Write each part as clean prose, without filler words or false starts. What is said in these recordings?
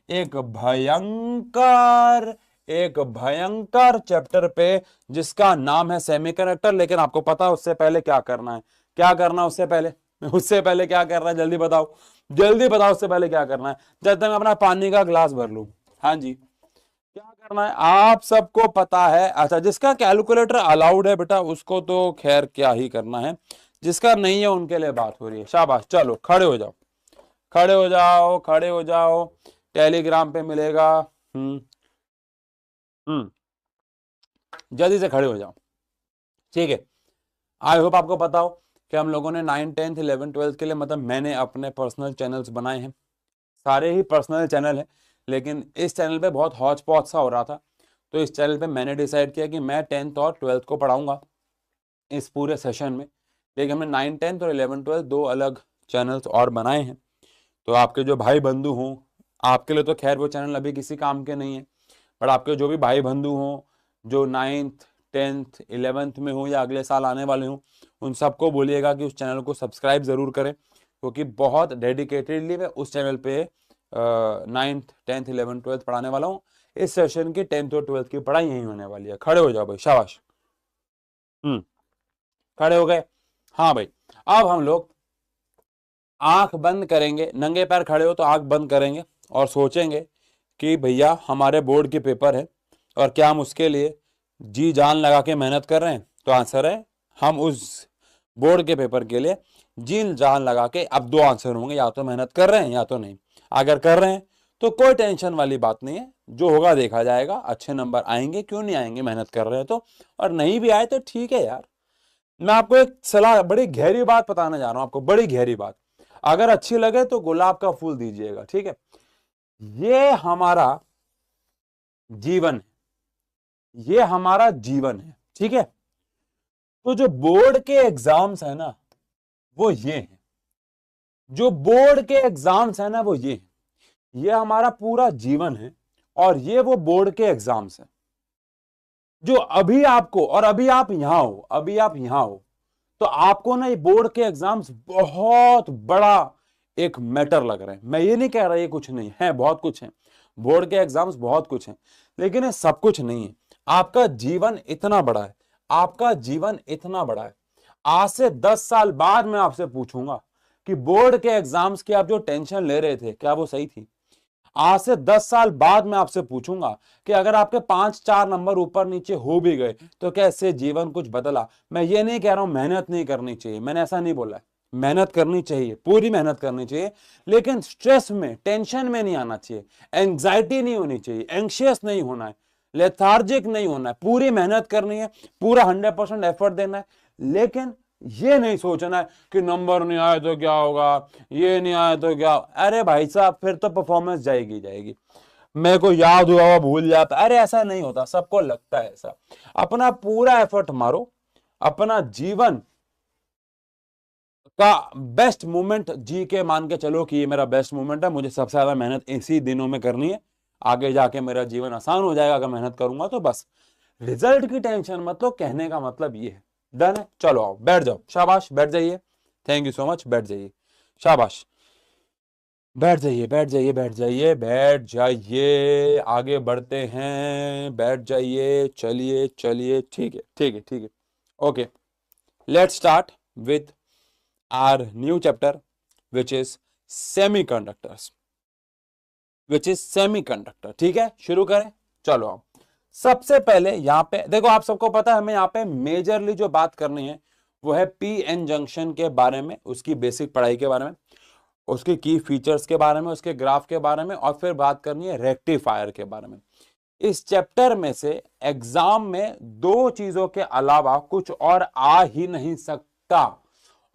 एक भयंकर चैप्टर पे जिसका नाम है सेमीकंडक्टर। लेकिन आपको पता है उससे पहले क्या करना है? क्या करना है उससे पहले क्या करना है? जल्दी बताओ, जल्दी बताओ, उससे पहले क्या करना है? जब तक मैं अपना पानी का गिलास भर लूं। हाँ जी, क्या करना है आप सबको पता है? अच्छा, जिसका कैलकुलेटर अलाउड है बेटा उसको तो खैर क्या ही करना है, जिसका नहीं है उनके लिए बात हो रही है। शाबाश, चलो खड़े हो जाओ, खड़े हो जाओ, खड़े हो जाओ। टेलीग्राम पे मिलेगा। हम्म हम्म जल्दी से खड़े हो जाओ, ठीक है। आई होप आपको पता हो कि हम लोगों ने 9, 10th, 11, 12 के लिए, मतलब मैंने अपने पर्सनल चैनल्स बनाए हैं। सारे ही पर्सनल चैनल हैं, लेकिन इस चैनल पे बहुत हौच पौच सा हो रहा था। तो इस चैनल पे मैंने डिसाइड किया कि मैं 10th और 12th को पढ़ाऊंगा इस पूरे सेशन में। लेकिन हमने 9, 10th और 11, 12 दो अलग चैनल्स और बनाए हैं। तो आपके जो भाई बंधु हों, आपके लिए तो खैर वो चैनल अभी किसी काम के नहीं है, बट आपके जो भी भाई बंधु हों जो 9th, 10th, 11th में हो या अगले साल आने वाले हों, उन सबको बोलिएगा कि उस चैनल को सब्सक्राइब ज़रूर करें, क्योंकि बहुत डेडिकेटेडली मैं उस चैनल पे 9th, 10th, 11th, 12th पढ़ाने वाला हूँ। इस सेशन की 10th और 12th की पढ़ाई यहीं होने वाली है। खड़े हो जाओ भाई, शाबाश। हम्म खड़े हो गए? हाँ भाई। अब हम लोग आंख बंद करेंगे, नंगे पैर खड़े हो तो आंख बंद करेंगे और सोचेंगे कि भैया हमारे बोर्ड के पेपर है और क्या हम उसके लिए जी जान लगा के मेहनत कर रहे हैं? तो आंसर है हम उस बोर्ड के पेपर के लिए जी जान लगा के, अब दो आंसर होंगे, या तो मेहनत कर रहे हैं या तो नहीं। अगर कर रहे हैं तो कोई टेंशन वाली बात नहीं है, जो होगा देखा जाएगा, अच्छे नंबर आएंगे, क्यों नहीं आएंगे, मेहनत कर रहे हैं तो। और नहीं भी आए तो ठीक है यार। मैं आपको एक सलाह, बड़ी गहरी बात बताने जा रहा हूं आपको, बड़ी गहरी बात। अगर अच्छी लगे तो गुलाब का फूल दीजिएगा, ठीक है। ये हमारा जीवन है, ये हमारा जीवन है, ठीक है। तो जो बोर्ड के एग्जाम्स है ना, वो ये है, जो बोर्ड के एग्जाम्स है ना वो ये है, ये हमारा पूरा जीवन है। और ये वो बोर्ड के एग्जाम्स है जो अभी आपको, और अभी आप यहां हो, अभी आप यहां हो, तो आपको ना ये बोर्ड के एग्जाम्स बहुत बड़ा एक मैटर लग रहे हैं। मैं ये नहीं कह रहा ये कुछ नहीं है, बहुत कुछ है। बोर्ड के एग्जाम्स बहुत कुछ है, लेकिन ये सब कुछ नहीं है। आपका जीवन इतना बड़ा है, आपका जीवन इतना बड़ा है। आज से 10 साल बाद मैं आपसे पूछूंगा कि बोर्ड के एग्जाम्स की आप जो टेंशन ले रहे थे, क्या वो सही थी? आज से 10 साल बाद मैं आपसे पूछूंगा कि अगर आपके 5-4 नंबर ऊपर नीचे हो भी गए तो क्या इससे जीवन कुछ बदला? मैं ये नहीं कह रहा हूं मेहनत नहीं करनी चाहिए, मैंने ऐसा नहीं बोला है। मेहनत करनी चाहिए, पूरी मेहनत करनी चाहिए, लेकिन स्ट्रेस में, टेंशन में नहीं आना चाहिए, एंग्जाइटी नहीं होनी चाहिए, एंग्शियस नहीं होना है, लेथार्जिक नहीं होना है। पूरी मेहनत करनी है, पूरा 100% एफर्ट देना है, लेकिन ये नहीं सोचना है कि नंबर नहीं आए तो क्या होगा, ये नहीं आया तो क्या। अरे भाई साहब, फिर तो परफॉर्मेंस जाएगी जाएगी, मेरे को याद हुआ वो भूल जाता। अरे ऐसा नहीं होता, सबको लगता है ऐसा। अपना पूरा एफर्ट मारो, अपना जीवन का बेस्ट मोमेंट जी के मान के चलो कि ये मेरा बेस्ट मोमेंट है, मुझे सबसे ज्यादा मेहनत इसी दिनों में करनी है, आगे जाके मेरा जीवन आसान हो जाएगा अगर मेहनत करूंगा तो। बस रिजल्ट की टेंशन मत लो, कहने का मतलब ये है। डन है? चलो आओ बैठ जाओ, शाबाश बैठ जाइए। थैंक यू सो मच, बैठ जाइए, शाबाश। बैठ जाइए, बैठ जाइए, बैठ जाइए, बैठ जाइए, आगे बढ़ते हैं, बैठ जाइए, चलिए चलिए, ठीक है, ठीक है, ठीक है। Okay, let's start with our new chapter which is semiconductors, which is semiconductor. ठीक है, शुरू करें, चलो आओ। सबसे पहले यहां पे देखो, आप सबको पता है हमें यहां पे मेजरली जो बात करनी है वो है पी एन जंक्शन के बारे में, उसकी बेसिक पढ़ाई के बारे में, उसके की फीचर्स के बारे में, उसके ग्राफ के बारे में, और फिर बात करनी है रेक्टिफायर के बारे में। इस चैप्टर में से एग्जाम में दो चीजों के अलावा कुछ और आ ही नहीं सकता,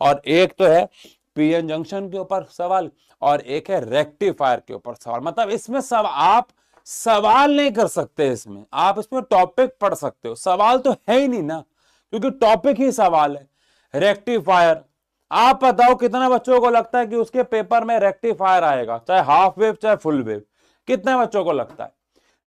और एक तो है पीएन जंक्शन के ऊपर सवाल, और एक है रेक्टिफायर के ऊपर सवाल। मतलब इसमें सब आप सवाल नहीं कर सकते, इसमें आप इसमें टॉपिक पढ़ सकते हो, सवाल तो है ही नहीं ना, क्योंकि टॉपिक ही सवाल है। रेक्टिफायर, आप बताओ कितने बच्चों को लगता है कि उसके पेपर में रेक्टिफायर आएगा, चाहे हाफ वेव चाहे फुल वेव? कितने बच्चों को लगता है?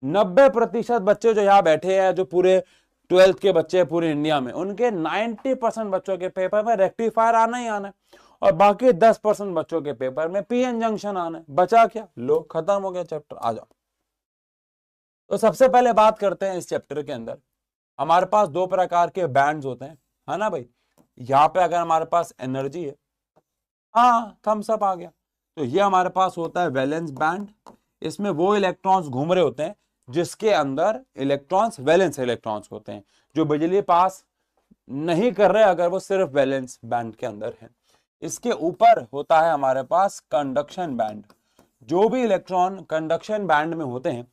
90% बच्चे जो यहां बैठे हैं, जो पूरे 12th के बच्चे पूरे इंडिया में, उनके 90% बच्चों के पेपर में रेक्टिफायर आना ही आना है। और बाकी 10% बच्चों के पेपर में पीएन जंक्शन आना है। बचा क्या? लो, खत्म हो गया चैप्टर। आ जाओ। तो सबसे पहले बात करते हैं इस चैप्टर के अंदर हमारे पास दो प्रकार के बैंड्स होते हैं, है ना भाई। यहाँ पे अगर हमारे पास एनर्जी है, हाँ थम्स अप आ गया, तो ये हमारे पास होता है वैलेंस बैंड। इसमें वो इलेक्ट्रॉन्स घूम रहे होते हैं जिसके अंदर इलेक्ट्रॉन्स वैलेंस इलेक्ट्रॉन्स होते हैं, जो बिजली पास नहीं कर रहे अगर वो सिर्फ वैलेंस बैंड के अंदर है। इसके ऊपर होता है हमारे पास कंडक्शन बैंड। जो भी इलेक्ट्रॉन कंडक्शन बैंड में होते हैं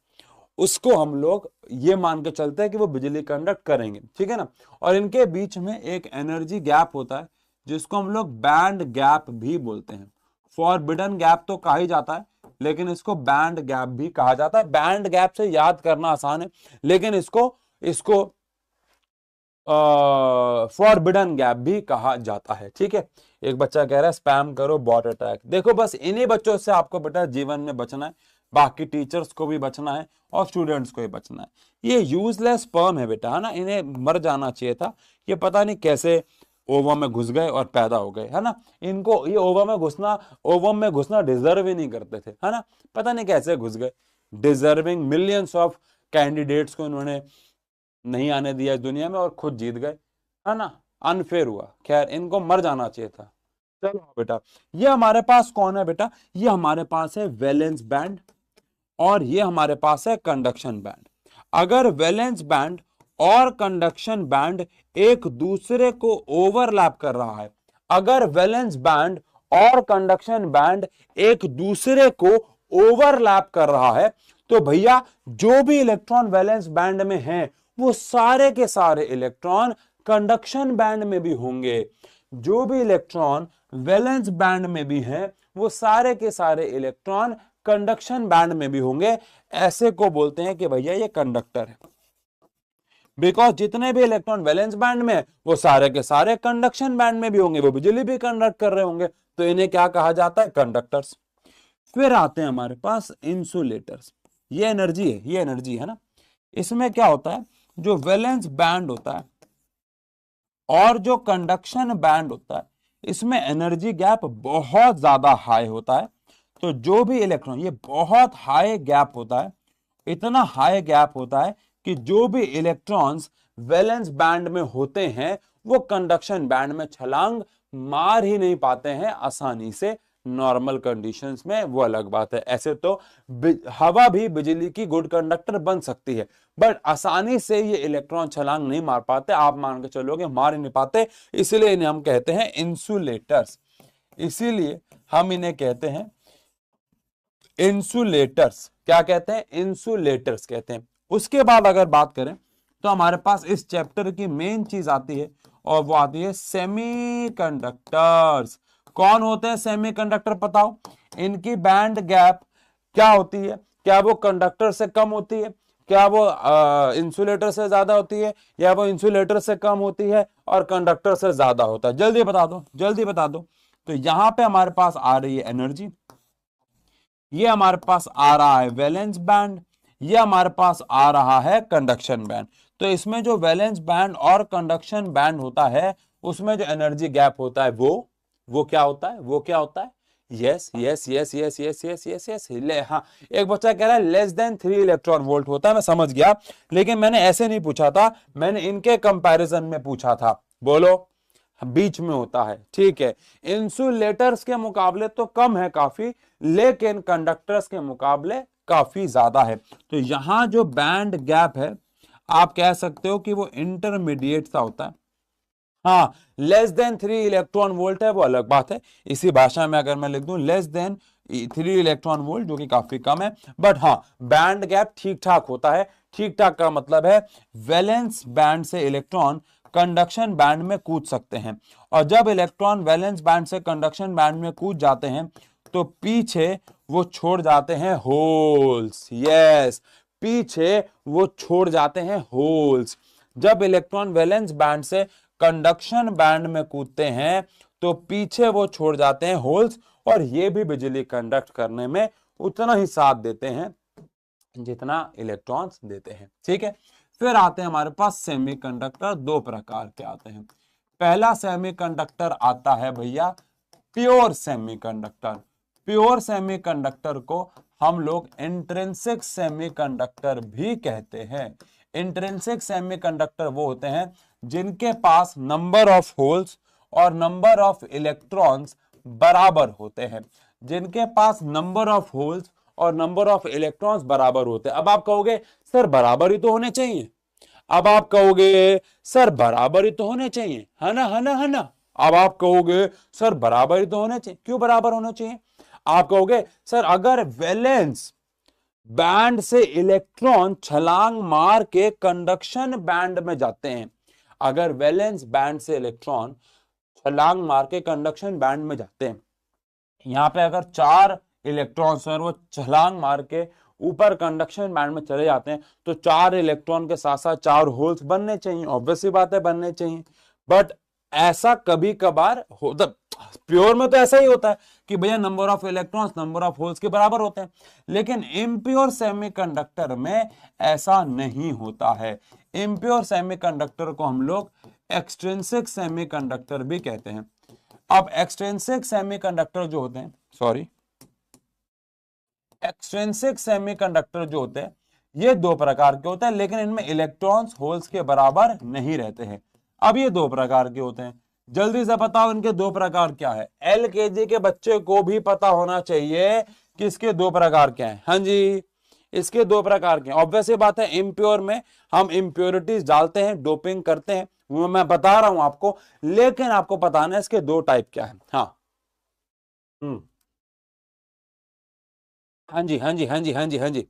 उसको हम लोग ये मान के चलते हैं कि वो बिजली कंडक्ट करेंगे, ठीक है ना। और इनके बीच में एक एनर्जी गैप होता है जिसको हम लोग बैंड गैप भी बोलते हैं। फॉरबिडन गैप तो कहा ही जाता है, लेकिन इसको बैंड गैप भी कहा जाता है। बैंड गैप से याद करना आसान है, लेकिन इसको इसको फॉरबिडन गैप भी कहा जाता है, ठीक है। एक बच्चा कह रहा है स्पैम करो बॉट अटैक। देखो बस इन्हीं बच्चों से आपको बेटा जीवन में बचना है, बाकी टीचर्स को भी बचना है और स्टूडेंट्स को भी बचना है। ये यूजलेस स्पर्म है बेटा, है ना, इन्हें मर जाना चाहिए था। ये पता नहीं कैसे ओवम में घुस गए और पैदा हो गए, है ना। इनको ये ओवम में घुसना डिजर्व ही नहीं करते थे, है ना। पता नहीं कैसे घुस गए। डिजर्विंग मिलियंस ऑफ कैंडिडेट्स को इन्होंने नहीं आने दिया इस दुनिया में और खुद जीत गए, है ना। अनफेयर हुआ। खैर इनको मर जाना चाहिए था। चलो बेटा, ये हमारे पास कौन है बेटा? ये हमारे पास है वैलेंस बैंड और ये हमारे पास है कंडक्शन बैंड। अगर वैलेंस बैंड और कंडक्शन बैंड एक दूसरे को ओवरलैप कर रहा है, अगर वैलेंस बैंड और कंडक्शन बैंड एक दूसरे को ओवरलैप कर रहा है, तो भैया जो भी इलेक्ट्रॉन वैलेंस बैंड में हैं वो सारे के सारे इलेक्ट्रॉन कंडक्शन बैंड में भी होंगे। जो भी इलेक्ट्रॉन वैलेंस बैंड में भी हैं वो सारे के सारे इलेक्ट्रॉन कंडक्शन बैंड में भी होंगे। ऐसे को बोलते हैं कि भैया ये कंडक्टर है। बिकॉज जितने भी इलेक्ट्रॉन वैलेंस बैंड में वो सारे के सारे कंडक्शन बैंड में भी होंगे, वो बिजली भी कंडक्ट कर रहे होंगे, तो इन्हें क्या कहा जाता है? कंडक्टर्स। फिर आते हैं हमारे पास इंसुलेटर्स। ये एनर्जी है, ये एनर्जी है ना। इसमें क्या होता है, जो वैलेंस बैंड होता है और जो कंडक्शन बैंड होता है इसमें एनर्जी गैप बहुत ज्यादा हाई होता है। तो जो भी इलेक्ट्रॉन, ये बहुत हाई गैप होता है, इतना हाई गैप होता है कि जो भी इलेक्ट्रॉन्स वैलेंस बैंड में होते हैं वो कंडक्शन बैंड में छलांग मार ही नहीं पाते हैं आसानी से। नॉर्मल कंडीशंस में वो अलग बात है, ऐसे तो हवा भी बिजली की गुड कंडक्टर बन सकती है, बट आसानी से ये इलेक्ट्रॉन छलांग नहीं मार पाते। आप मान के चलोगे मार ही नहीं पाते, इसलिए इन्हें हम कहते हैं इंसुलेटर्स। इसीलिए हम इन्हें कहते हैं इंसुलेटर्स। क्या कहते हैं? इंसुलेटर्स कहते हैं। उसके बाद अगर बात करें तो हमारे पास इस चैप्टर की मेन चीज आती है और वो आती है सेमीकंडक्टर्स। कौन होते हैं सेमीकंडक्टर? बताओ। इनकी बैंड गैप क्या होती है? क्या वो कंडक्टर से कम होती है? क्या वो इंसुलेटर से ज्यादा होती है? या वो इंसुलेटर से कम होती है और कंडक्टर से ज्यादा होता है? जल्दी बता दो, जल्दी बता दो। तो यहां पे हमारे पास आ रही है एनर्जी, ये हमारे पास आ रहा है वैलेंस बैंड, ये हमारे पास आ रहा है कंडक्शन बैंड। तो इसमें जो वैलेंस बैंड और कंडक्शन बैंड होता है उसमें जो एनर्जी गैप होता है वो क्या होता है? वो क्या होता है? Yes yes yes yes yes yes yes yes ले, हाँ। एक बच्चा कह रहा है लेस देन 3 इलेक्ट्रॉन वोल्ट होता है। मैं समझ गया, लेकिन मैंने ऐसे नहीं पूछा था, मैंने इनके कंपैरिजन में पूछा था। बोलो, बीच में होता है, ठीक है। इंसुलेटर्स के मुकाबले तो कम है काफी, लेकिन कंडक्टर्स के मुकाबले काफी ज्यादा है। तो यहां जो बैंड गैप है आप कह सकते हो कि वो इंटरमीडिएट सा होता है। हाँ, लेस देन 3 इलेक्ट्रॉन वोल्ट है वो अलग बात है। इसी भाषा में अगर मैं लिख दूं लेस देन 3 इलेक्ट्रॉन वोल्ट, जो कि काफी कम है, बट हाँ बैंड गैप ठीक ठाक होता है। ठीक ठाक का मतलब है वैलेंस बैंड से इलेक्ट्रॉन कंडक्शन बैंड में कूद सकते हैं, और जब इलेक्ट्रॉन वैलेंस बैंड से कंडक्शन बैंड में कूद जाते हैं तो पीछे वो छोड़ जाते हैं होल्स। यस, पीछे वो छोड़ जाते हैं होल्स। जब इलेक्ट्रॉन वैलेंस बैंड से कंडक्शन बैंड में कूदते हैं तो पीछे वो छोड़ जाते हैं होल्स, और ये भी बिजली कंडक्ट करने में उतना ही साथ देते हैं जितना इलेक्ट्रॉन्स देते हैं, ठीक है। फिर आते हैं हमारे पास सेमीकंडक्टर। दो प्रकार के आते हैं। पहला सेमीकंडक्टर आता है भैया प्योर सेमीकंडक्टर। प्योर सेमीकंडक्टर को हम लोग इंट्रिंसिक सेमीकंडक्टर भी कहते हैं। इंट्रिंसिक सेमीकंडक्टर वो होते हैं जिनके पास नंबर ऑफ होल्स और नंबर ऑफ इलेक्ट्रॉन्स बराबर होते हैं, जिनके पास नंबर ऑफ होल्स और नंबर ऑफ इलेक्ट्रॉन्स बराबर होते हैं। अब आप कहोगे सर बराबर ही तो होने चाहिए, अब आप कहोगे सर बराबर ही तो होने चाहिए, है ना, है ना, है ना। अब आप कहोगे सर बराबर ही तो होने चाहिए, क्यों बराबर होना चाहिए? आप कहोगे सर अगर वैलेंस बैंड से इलेक्ट्रॉन छलांग मार के कंडक्शन बैंड में जाते हैं, अगर वैलेंस बैंड से इलेक्ट्रॉन छलांग मार के कंडक्शन बैंड में जाते हैं, यहां पे अगर 4 इलेक्ट्रॉन्स हैं वो छलांग मार के ऊपर कंडक्शन बैंड में चले जाते हैं, तो 4 इलेक्ट्रॉन के साथ साथ 4 होल्स बनने चाहिए, ऑब्वियसली बात है बनने चाहिए। बट ऐसा कभी कभार होता, प्योर में तो ऐसा ही होता है कि भैया number of electrons number of holes के बराबर होते हैं, लेकिन इम्प्योर सेमीकंडक्टर में ऐसा नहीं होता है। इम्प्योर सेमीकंडक्टर को हम लोग एक्सट्रिंसिक सेमीकंडक्टर भी कहते हैं। अब एक्सट्रिंसिक सेमीकंडक्टर जो होते हैं, सॉरी, एक्सट्रिंसिक सेमीकंडक्टर जो होते हैं ये 2 प्रकार के होते हैं, लेकिन इनमें इलेक्ट्रॉन्स होल्स के बराबर नहीं रहते हैं। अब ये 2 प्रकार के होते हैं, जल्दी से बताओ इनके 2 प्रकार क्या है? एलकेजी के बच्चे को भी पता होना चाहिए कि इसके 2 प्रकार क्या है। हाँ जी, इसके 2 प्रकार के, ऑब्वियस बात है इम्प्योर में हम इम्प्योरिटीज डालते हैं, डोपिंग करते हैं, वो मैं बता रहा हूं आपको, लेकिन आपको बताना है इसके 2 टाइप क्या है। हाँ हाँ जी, हाँ जी, हाँ जी, हाँ जी, हाँ जी,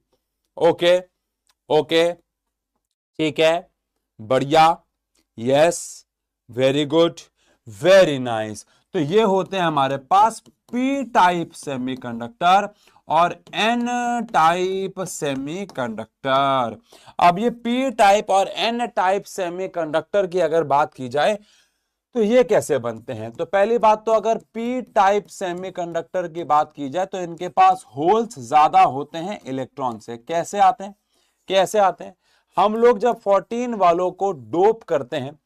ओके ओके, ठीक है, बढ़िया, yes, very good, very nice. तो ये होते हैं हमारे पास पी टाइप सेमीकंडक्टर और एन टाइप सेमीकंडक्टर। अब ये पी टाइप और एन टाइप सेमीकंडक्टर की अगर बात की जाए तो ये कैसे बनते हैं? तो पहली बात तो अगर पी टाइप सेमीकंडक्टर की बात की जाए तो इनके पास होल्स ज्यादा होते हैं इलेक्ट्रॉन से। कैसे आते हैं, कैसे आते हैं? हम लोग जब 14 वालों को डोप करते हैं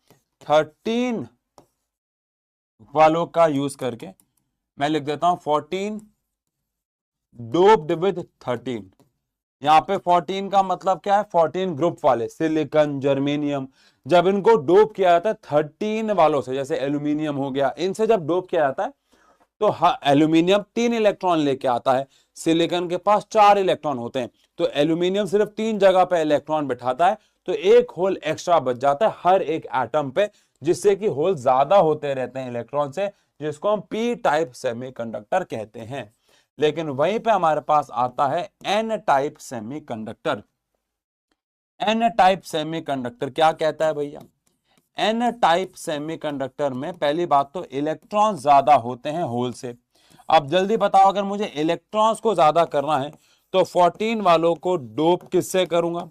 13 वालों का यूज करके, मैं लिख देता हूं 14 डोप्ड विद 13। यहां पे 14 का मतलब क्या है? 14 ग्रुप वाले, सिलिकॉन, जर्मेनियम, जब इनको डोप किया जाता है 13 वालों से, जैसे एल्यूमिनियम हो गया, इनसे जब डोप किया जाता है तो एल्यूमिनियम 3 इलेक्ट्रॉन लेके आता है, सिलिकॉन के पास 4 इलेक्ट्रॉन होते हैं, तो एल्यूमिनियम सिर्फ 3 जगह पे इलेक्ट्रॉन बिठाता है, तो एक होल एक्स्ट्रा बच जाता है हर एक एटम पे, जिससे कि होल ज्यादा होते रहते हैं इलेक्ट्रॉन से, जिसको हम पी टाइप सेमीकंडक्टर कहते हैं। लेकिन वहीं पे हमारे पास आता है N type semiconductor. N type semiconductor क्या कहता है भैया? एन टाइप सेमीकंडक्टर में पहली बात तो इलेक्ट्रॉन ज्यादा होते हैं होल से। अब जल्दी बताओ, अगर मुझे इलेक्ट्रॉन्स को ज्यादा करना है तो 14 वालों को डोप किससे करूंगा?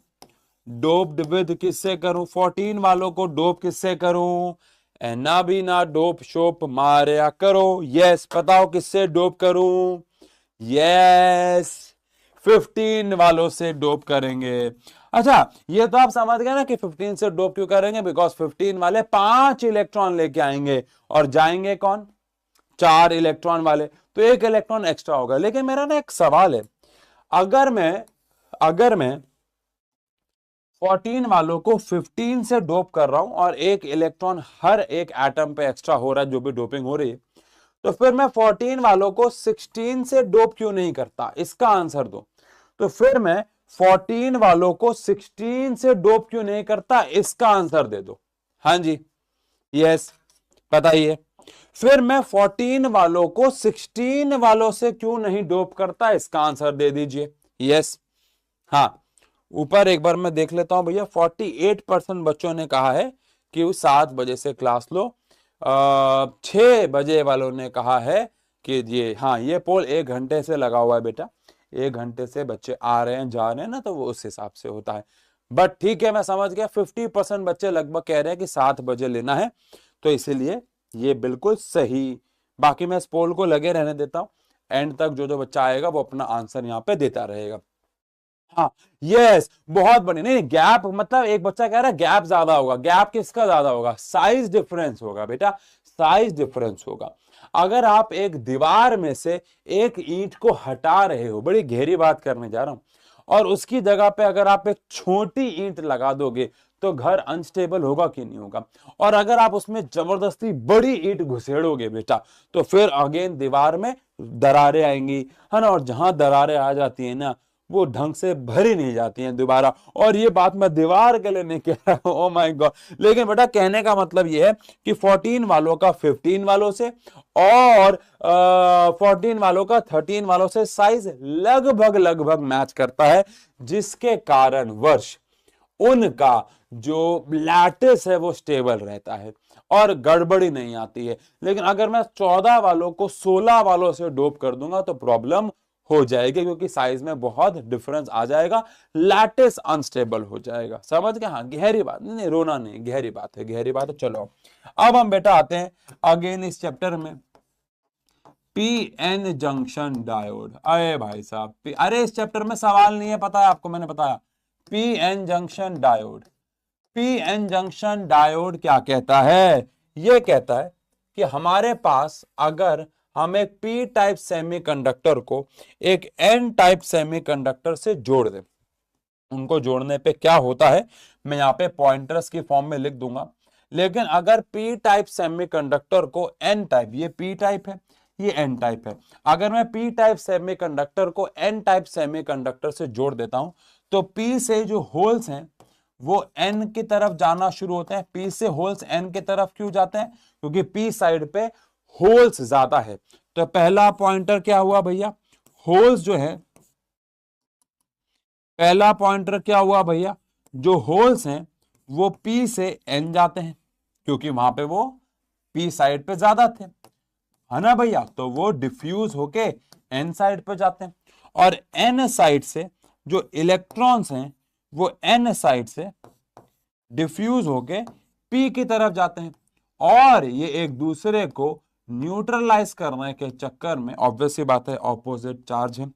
डोप्ड विद किससे करूं? 14 वालों को डोप किससे करूं? ना भी ना डोप शोप मारिया करो। यस, बताओ किससे डोप करूं? यस, 15 वालों से डोप करेंगे। अच्छा, ये तो आप समझ गए ना कि 15 से डोप क्यों करेंगे? बिकॉज 15 वाले 5 इलेक्ट्रॉन लेके आएंगे और जाएंगे कौन? 4 इलेक्ट्रॉन वाले, तो 1 इलेक्ट्रॉन एक्स्ट्रा होगा। लेकिन मेरा ना एक सवाल है, अगर मैं 14 वालों को 15 से डोप कर रहा हूं और 1 इलेक्ट्रॉन हर एक एटम पे एक्स्ट्रा हो रहा है जो भी डोपिंग हो रही है, तो फिर मैं 14 वालों को 16 से डोप क्यों नहीं करता? इसका आंसर दो। तो फिर मैं 14 वालों को 16 से डोप क्यों नहीं करता? इसका आंसर दे दो। हाँ जी, यस, बताइए। फिर मैं 14 वालों को 16 वालों से क्यों नहीं डोप करता? इसका आंसर दे दीजिए। यस, हाँ, ऊपर एक बार मैं देख लेता हूं भैया। 48% बच्चों ने कहा है कि 7 बजे से क्लास लो। 6 बजे वालों ने कहा है कि ये, हाँ, ये पोल 1 घंटे से लगा हुआ है बेटा, 1 घंटे से बच्चे आ रहे हैं जा रहे हैं ना, तो वो उस हिसाब से होता है। बट ठीक है, मैं समझ गया। 50% बच्चे लगभग कह रहे हैं कि 7 बजे लेना है, तो इसीलिए ये बिल्कुल सही। बाकी मैं इस पोल को लगे रहने देता हूं, एंड तक जो जो बच्चा आएगा वो अपना आंसर यहाँ पे देता रहेगा। हाँ, यस, बहुत बढ़िया। नहीं, गैप मतलब एक बच्चा कह रहा है गैप ज्यादा होगा। गैप किसका ज्यादा होगा? साइज डिफरेंस होगा बेटा, साइज डिफरेंस होगा। अगर आप एक दीवार में से एक ईंट को हटा रहे हो, बड़ी गहरी बात करने जा रहा हूं, और उसकी जगह पे अगर आप एक छोटी ईंट लगा दोगे तो घर अनस्टेबल होगा कि नहीं होगा। और अगर आप उसमें जबरदस्ती बड़ी ईंट घुसेड़ोगे बेटा तो फिर अगेन दीवार में दरारें आएंगी, है ना। और जहां दरारें आ जाती है ना वो ढंग से भरी नहीं जाती हैं दोबारा। और ये बात मैं दीवार के लिए नहीं कह रहा हूं, ओ माय गॉड, लेकिन बेटा कहने का मतलब ये है कि 14 वालों का 15 वालों से और 14 वालों का 13 वालों से साइज लगभग लगभग मैच करता है, जिसके कारण वर्ष उनका जो लैटिस है वो स्टेबल रहता है और गड़बड़ी नहीं आती है। लेकिन अगर मैं 14 वालों को 16 वालों से डोप कर दूंगा तो प्रॉब्लम हो जाएगी, क्योंकि साइज में बहुत डिफरेंस आ जाएगा, लैटिस अनस्टेबल हो जाएगा। समझ गए? हाँ, गहरी बात नहीं, रोना नहीं, गहरी बात है, गहरी बात है। चलो अब हम बेटा आते हैं अगेन इस चैप्टर में, पीएन जंक्शन डायोड। अरे भाई साहब, अरे इस चैप्टर में सवाल नहीं है, पता है आपको, मैंने बताया। PN junction diode, PN junction diode क्या कहता है? यह कहता है कि हमारे पास अगर हम एक पी टाइप सेमीकंडक्टर को एक एन टाइप सेमीकंडक्टर से जोड़ दें, उनको जोड़ने पे क्या होता है मैं यहाँ पे पॉइंटर्स की फॉर्म में लिख दूंगा। लेकिन अगर पी टाइप सेमीकंडक्टर को एन टाइप, ये पी टाइप है, ये एन टाइप है, अगर मैं पी टाइप सेमीकंडक्टर को एन टाइप सेमीकंडक्टर से जोड़ देता हूं तो पी से जो होल्स हैं वो एन की तरफ जाना शुरू होते हैं। पी से होल्स एन की तरफ क्यों जाते हैं? क्योंकि पी साइड पे होल्स ज्यादा है। तो पहला पॉइंटर क्या हुआ भैया? होल्स जो है, पहला पॉइंटर क्या हुआ भैया? जो होल्स हैं वो पी से एन जाते हैं, क्योंकि वहां पे वो पी साइड पे ज्यादा थे, है ना भैया। तो वो डिफ्यूज होके एन साइड पे जाते हैं, और एन साइड से जो इलेक्ट्रॉन्स हैं वो एन साइड से डिफ्यूज होके पी की तरफ जाते हैं, और ये एक दूसरे को न्यूट्रलाइज करने के चक्कर में, ऑब्वियसली बात है ऑपोजिट चार्ज है,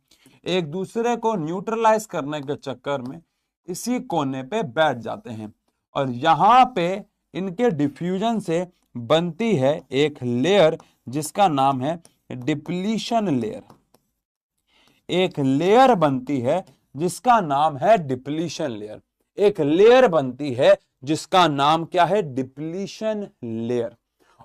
एक दूसरे को न्यूट्रलाइज करने के चक्कर में इसी कोने पे बैठ जाते हैं, और यहां पे इनके डिफ्यूजन से बनती है एक लेयर जिसका नाम है डिप्लीशन लेयर। एक लेयर बनती है जिसका नाम है डिप्लीशन लेयर, एक लेयर बनती है जिसका नाम क्या है? Depletion layer.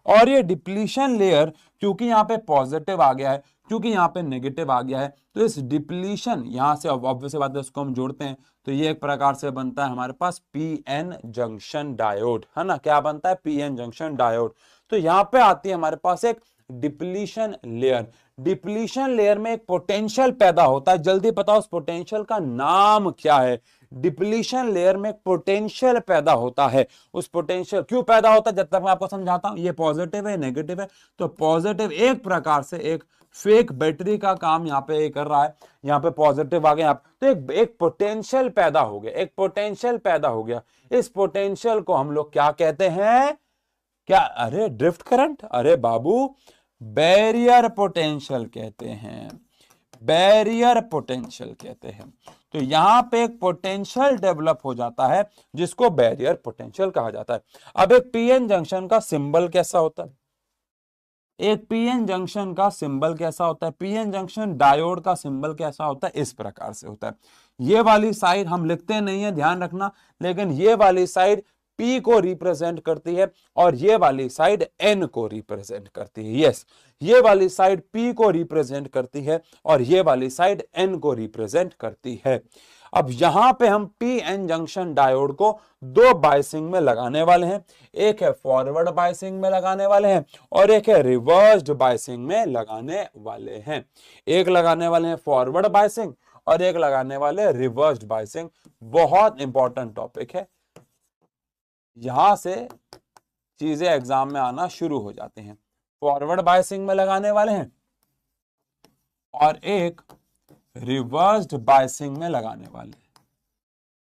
और ये डिप्लीशन लेयर क्योंकि यहाँ पे पॉजिटिव आ गया है, क्योंकि यहाँ पे नेगेटिव आ गया है, तो इस डिप्लीशन यहां से ऑब्वियस बात है उसको हम जोड़ते हैं तो ये एक प्रकार से बनता है हमारे पास पीएन जंक्शन डायोड, है ना। क्या बनता है? PN junction diode. तो यहां पे आती है हमारे पास एक डिप्लीशन लेयर। डिप्लीशन लेयर में एक पोटेंशियल पैदा होता है, जल्दी बताओ उस पोटेंशियल का नाम क्या है? डिप्लीशन लेयर में पोटेंशियल पैदा होता है। उस पोटेंशियल क्यों पैदा होता है जब तक मैं आपको समझाता हूं। ये पॉजिटिव है, नेगेटिव है, तो पॉजिटिव एक प्रकार से एक फेक बैटरी का काम यहाँ पे कर रहा है, यहाँ पे पॉजिटिव आ गया, तो एक पोटेंशियल पैदा हो गया, एक पोटेंशियल पैदा हो गया। इस पोटेंशियल को हम लोग क्या कहते हैं? क्या? अरे ड्रिफ्ट करंट, अरे बाबू बैरियर पोटेंशियल कहते हैं, बैरियर पोटेंशियल कहते हैं। तो यहां पे एक पोटेंशियल डेवलप हो जाता है जिसको बैरियर पोटेंशियल कहा जाता है। अब एक पीएन जंक्शन का सिंबल कैसा होता है? एक पीएन जंक्शन का सिंबल कैसा होता है? पीएन जंक्शन डायोड का सिंबल कैसा होता है? इस प्रकार से होता है। ये वाली साइड हम लिखते नहीं है, ध्यान रखना, लेकिन ये वाली साइड P को रिप्रेजेंट करती है और ये वाली साइड N को रिप्रेजेंट करती है। यस, ये वाली साइड P को रिप्रेजेंट करती है और ये वाली साइड N को रिप्रेजेंट करती है। अब यहां पे हम पीएन जंक्शन डायोड को दो बायसिंग में लगाने वाले हैं, एक है फॉरवर्ड बायसिंग में लगाने वाले हैं और एक है रिवर्स्ड बायसिंग में लगाने वाले हैं। एक लगाने वाले हैं फॉरवर्ड बायसिंग और एक लगाने वाले रिवर्स्ड बायसिंग। बहुत इंपॉर्टेंट टॉपिक है, यहां से चीजें एग्जाम में आना शुरू हो जाते हैं। फॉरवर्ड बायसिंग में लगाने वाले हैं और एक रिवर्स्ड बायसिंग में लगाने वाले हैं।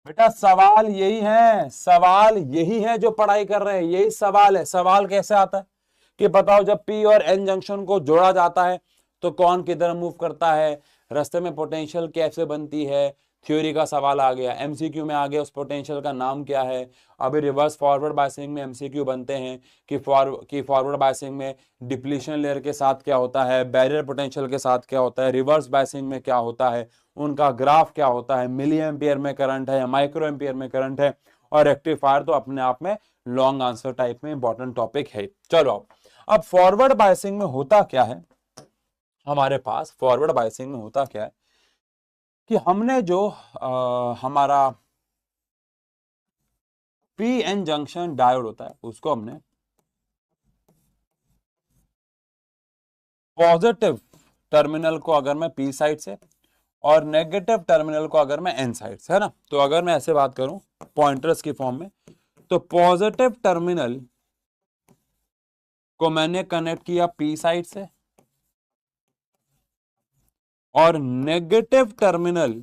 बेटा सवाल यही है, सवाल यही है जो पढ़ाई कर रहे हैं, यही सवाल है। सवाल कैसे आता है कि बताओ जब पी और एन जंक्शन को जोड़ा जाता है तो कौन किधर मूव करता है, रास्ते में पोटेंशियल कैसे बनती है, थ्योरी का सवाल आ गया, एमसीक्यू में आ गया उस पोटेंशियल का नाम क्या है। अभी रिवर्स फॉरवर्ड बायसिंग में एमसीक्यू बनते हैं कि फॉरवर्ड बायसिंग में डिप्लीशन लेयर के साथ क्या होता है, बैरियर पोटेंशियल के साथ क्या होता है, रिवर्स बायसिंग में क्या होता है, उनका ग्राफ क्या होता है, मिली एम्पियर में करंट है या माइक्रो एम्पियर में करंट है। और रेक्टिफायर तो अपने आप में लॉन्ग आंसर टाइप में इंपॉर्टेंट टॉपिक है। चलो अब फॉरवर्ड बायसिंग में होता क्या है, हमारे पास फॉरवर्ड बायसिंग में होता क्या है कि हमने जो हमारा पी एन जंक्शन डायोड होता है उसको हमने पॉजिटिव टर्मिनल को अगर मैं पी साइड से और नेगेटिव टर्मिनल को अगर मैं एन साइड से, है ना, तो अगर मैं ऐसे बात करूं पॉइंटर्स की फॉर्म में, तो पॉजिटिव टर्मिनल को मैंने कनेक्ट किया पी साइड से और नेगेटिव टर्मिनल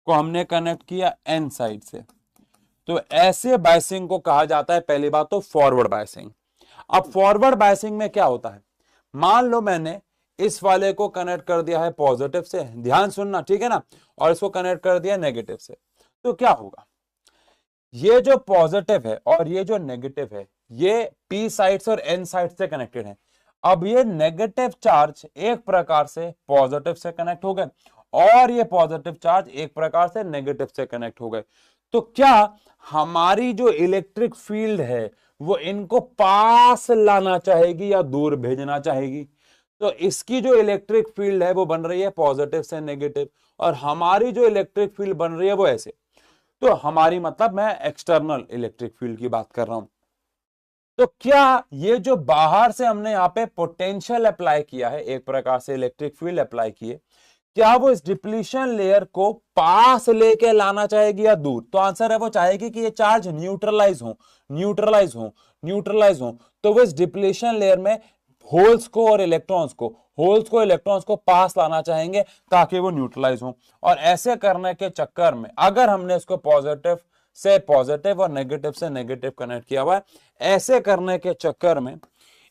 को हमने कनेक्ट किया एन साइड से। तो ऐसे बायसिंग को कहा जाता है, पहली बात तो फॉरवर्ड बायसिंग। अब फॉरवर्ड बायसिंग में क्या होता है, मान लो मैंने इस वाले को कनेक्ट कर दिया है पॉजिटिव से, ध्यान सुनना, ठीक है ना, और इसको कनेक्ट कर दिया नेगेटिव से, तो क्या होगा, ये जो पॉजिटिव है और ये जो नेगेटिव है ये पी साइड से और एन साइड से कनेक्टेड है। अब ये नेगेटिव चार्ज एक प्रकार से पॉजिटिव से कनेक्ट हो गए और ये पॉजिटिव चार्ज एक प्रकार से नेगेटिव से कनेक्ट हो गए। तो क्या हमारी जो इलेक्ट्रिक फील्ड है वो इनको पास लाना चाहेगी या दूर भेजना चाहेगी? तो इसकी जो इलेक्ट्रिक फील्ड है वो बन रही है पॉजिटिव से नेगेटिव और हमारी जो इलेक्ट्रिक फील्ड बन रही है वो ऐसे। तो हमारी मतलब मैं एक्सटर्नल इलेक्ट्रिक फील्ड की बात कर रहा हूं। तो क्या ये जो बाहर से हमने यहाँ पे पोटेंशियल अप्लाई किया है, एक प्रकार से इलेक्ट्रिक फील्ड अप्लाई किए, क्या वो इस डिप्लीशन लेयर को पास लेके लाना चाहेगी या दूर? तो आंसर है वो चाहेगी कि ये चार्ज न्यूट्रलाइज हो, न्यूट्रलाइज हो, न्यूट्रलाइज हो। तो वो इस डिप्लीशन लेयर में होल्स को और इलेक्ट्रॉन्स को, होल्स को इलेक्ट्रॉन्स को पास लाना चाहेंगे ताकि वो न्यूट्रलाइज हो। और ऐसे करने के चक्कर में अगर हमने इसको पॉजिटिव से पॉजिटिव और नेगेटिव से नेगेटिव कनेक्ट किया हुआ है, ऐसे करने के चक्कर में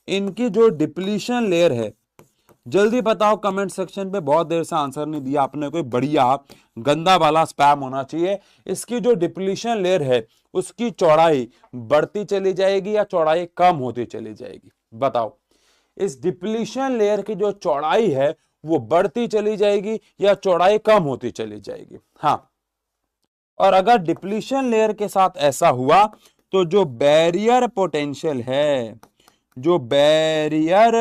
इनकी जो डिप्लीशन लेयर है, जल्दी बताओ कमेंट सेक्शन पे, बहुत देर से आंसर नहीं दिया आपने, कोई बढ़िया गंदा वाला स्पैम होना चाहिए। इसकी जो डिप्लीशन लेयर है उसकी चौड़ाई बढ़ती चली जाएगी या चौड़ाई कम होती चली जाएगी? बताओ, इस डिप्लीशन लेयर की जो चौड़ाई है वो बढ़ती चली जाएगी या चौड़ाई कम होती चली जाएगी? हाँ, और अगर डिप्लीशन लेयर के साथ ऐसा हुआ तो जो बैरियर पोटेंशियल है, जो बैरियर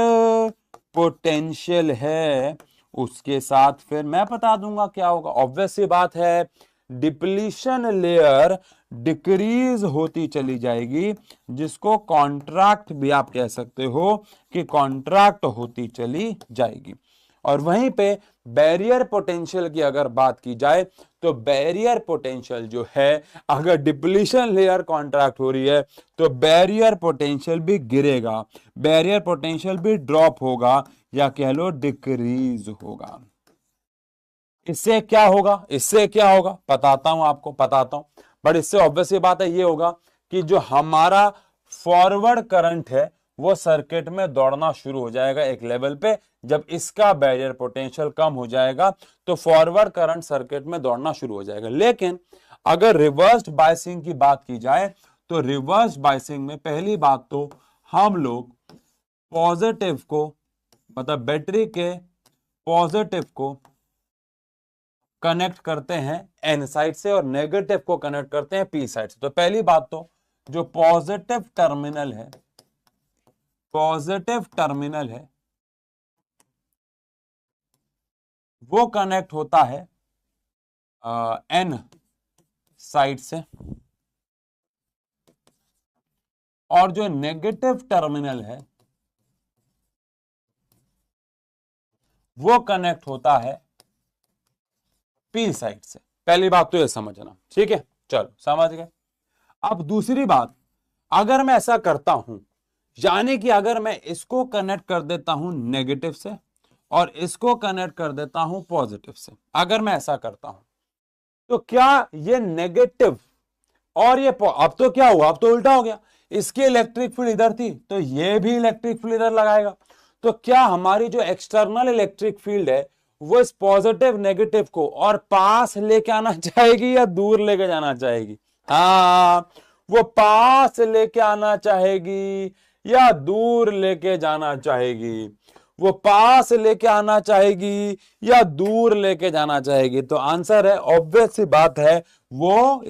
पोटेंशियल है उसके साथ फिर मैं बता दूंगा क्या होगा। ऑब्वियस सी बात है, डिप्लीशन लेयर डिक्रीज होती चली जाएगी, जिसको कॉन्ट्रैक्ट भी आप कह सकते हो कि कॉन्ट्रैक्ट होती चली जाएगी। और वहीं पे बैरियर पोटेंशियल की अगर बात की जाए तो बैरियर पोटेंशियल जो है, अगर डिप्लीशन लेयर कॉन्ट्रैक्ट हो रही है तो बैरियर पोटेंशियल भी गिरेगा, बैरियर पोटेंशियल भी ड्रॉप होगा या कह लो डिक्रीज होगा। इससे क्या होगा, इससे क्या होगा बताता हूं आपको, बताता हूं, बट इससे ऑब्वियस बात है ये होगा कि जो हमारा फॉरवर्ड करंट है वो सर्किट में दौड़ना शुरू हो जाएगा एक लेवल पे। जब इसका बैरियर पोटेंशियल कम हो जाएगा तो फॉरवर्ड करंट सर्किट में दौड़ना शुरू हो जाएगा। लेकिन अगर रिवर्स्ड बायसिंग की बात की जाए तो रिवर्स्ड बायसिंग में पहली बात तो हम लोग पॉजिटिव को, मतलब बैटरी के पॉजिटिव को कनेक्ट करते हैं एन साइड से और नेगेटिव को कनेक्ट करते हैं पी साइड से। तो पहली बात तो जो पॉजिटिव टर्मिनल है, पॉजिटिव टर्मिनल है वो कनेक्ट होता है एन साइड से और जो नेगेटिव टर्मिनल है वो कनेक्ट होता है पी साइड से। पहली बात तो ये समझना, ठीक है, चलो समझ गए। अब दूसरी बात, अगर मैं ऐसा करता हूं, यानी कि अगर मैं इसको कनेक्ट कर देता हूं नेगेटिव से और इसको कनेक्ट कर देता हूं पॉजिटिव से, अगर मैं ऐसा करता हूं तो क्या ये नेगेटिव और ये अब तो क्या हुआ, अब तो उल्टा हो गया, इसकी इलेक्ट्रिक फील्ड इधर थी तो ये भी इलेक्ट्रिक फील्ड इधर लगाएगा। तो क्या हमारी जो एक्सटर्नल इलेक्ट्रिक फील्ड है वो इस पॉजिटिव नेगेटिव को और पास लेके आना चाहेगी या दूर लेके जाना चाहेगी? हाँ, वो पास लेके आना चाहेगी या दूर लेके जाना चाहेगी? वो पास लेके आना चाहेगी या दूर लेके जाना चाहेगी? तो आंसर है, ऑब्वियस सी बात है, वो